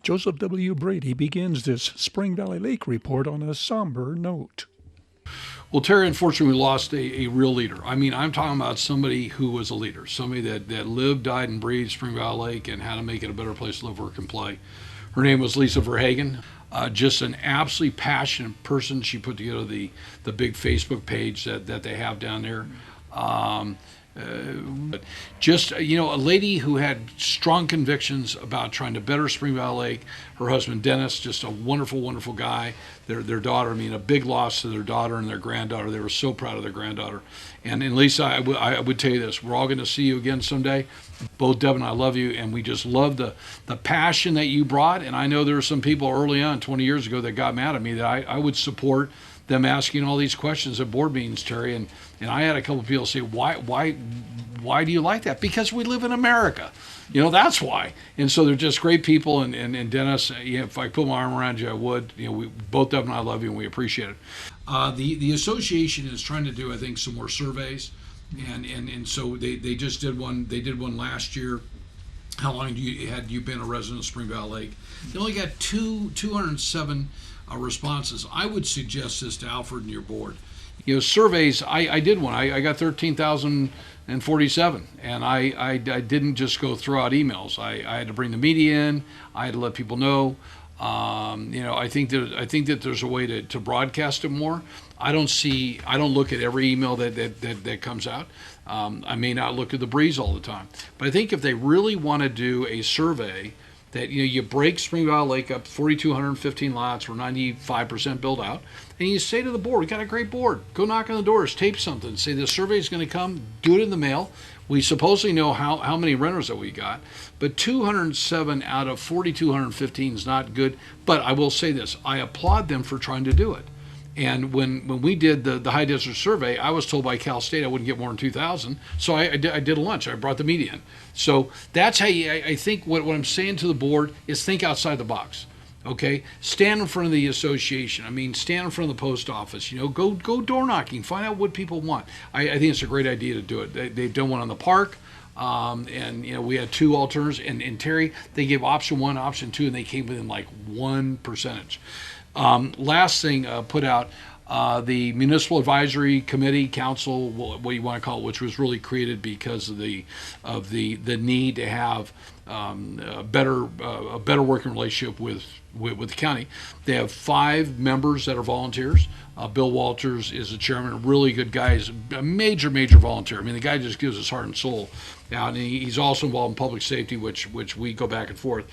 Joseph W. Brady begins this Spring Valley Lake report on a somber note. Well, Terry, unfortunately, we lost a real leader. I mean, I'm talking about somebody who was a leader, somebody that lived, died, and breathed Spring Valley Lake and how to make it a better place to live, work, and play. Her name was Lisa Verhagen. Just an absolutely passionate person. She put together the big Facebook page that they have down there. Just a lady who had strong convictions about trying to better Spring Valley Lake. Her husband Dennis, just a wonderful, wonderful guy. Their daughter, I mean, a big loss to their daughter and their granddaughter. They were so proud of their granddaughter. And Lisa, I would tell you this: we're all going to see you again someday. Both Deb and I love you, and we just love the passion that you brought. And I know there were some people early on, 20 years ago, that got mad at me that I would support them asking all these questions at board meetings, Terry. And I had a couple of people say, why do you like that? Because we live in America. That's why. And so they're just great people. And Dennis, if I put my arm around you, I would. We both Deb and I love you, and we appreciate it. The association is trying to do, I think, some more surveys. And so they just did one. They did one last year. How long had you been a resident of Spring Valley Lake? They only got 207 responses. I would suggest this to Alfred and your board. Surveys, I did one. I got 13,047, and I didn't just go throw out emails. I had to bring the media in. I had to let people know. I think that there's a way to broadcast it more. I don't look at every email that comes out. I may not look at the breeze all the time, but I think if they really want to do a survey that you break Spring Valley Lake up 4,215 lots, we're 95% built out, and you say to the board, we got a great board, go knock on the doors, tape something, say the survey is going to come, do it in the mail. We supposedly know how many renters that we got, but 207 out of 4,215 is not good. But I will say this, I applaud them for trying to do it. And when we did the High Desert Survey, I was told by Cal State I wouldn't get more than 2,000. So I did a lunch. I brought the media in. So that's how I think what I'm saying to the board is think outside the box. Okay, stand in front of the association. I mean, stand in front of the post office. Go door knocking. Find out what people want. I think it's a great idea to do it. They've done one on the park. We had two alternatives. And Terry, they gave option one, option two, and they came within like 1%. Last thing put out, the Municipal Advisory Committee, Council, what you want to call it, which was really created because of the need to have a better working relationship with the county. They have 5 members that are volunteers. Bill Walters is the chairman, a really good guy. He's a major volunteer. I mean, the guy just gives his heart and soul out, and he's also involved in public safety, which we go back and forth.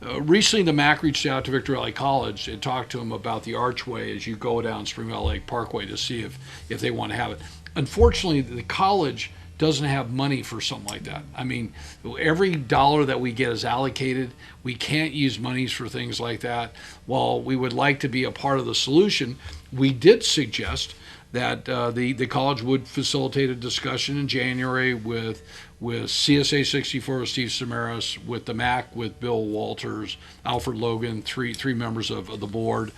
Recently, the MAC reached out to Victor Valley College and talked to them about the archway as you go down Spring Valley Lake Parkway to see if they want to have it. Unfortunately, the college doesn't have money for something like that. I mean, every dollar that we get is allocated. We can't use monies for things like that. While we would like to be a part of the solution, we did suggest that the college would facilitate a discussion in January with CSA 64 with Steve Samaras, with the MAC with Bill Walters, Alfred Logan, three members of the board.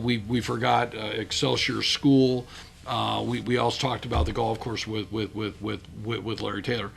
We forgot Excelsior School. We also talked about the golf course with Larry Taylor.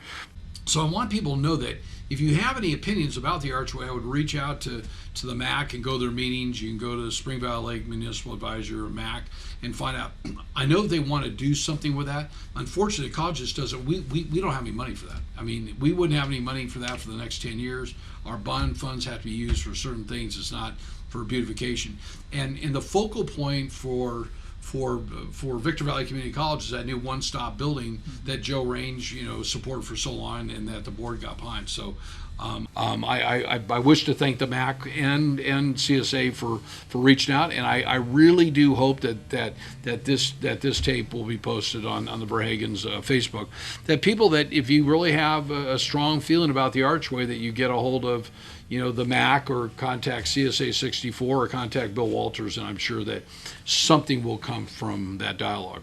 So I want people to know that if you have any opinions about the Archway, I would reach out to the MAC and go to their meetings. You can go to the Spring Valley Lake Municipal Advisor or MAC and find out. I know they want to do something with that. Unfortunately, the college just doesn't. We don't have any money for that. I mean, we wouldn't have any money for that for the next 10 years. Our bond funds have to be used for certain things. It's not for beautification. And the focal point for Victor Valley Community College is that new one-stop building that Joe Range, supported for so long, and that the board got behind. So I wish to thank the MAC and CSA for reaching out, and I really do hope that this tape will be posted on the Verhagen's Facebook. That people, that if you really have a strong feeling about the Archway, that you get a hold of the MAC or contact CSA 64 or contact Bill Walters, and I'm sure that something will come from that dialogue.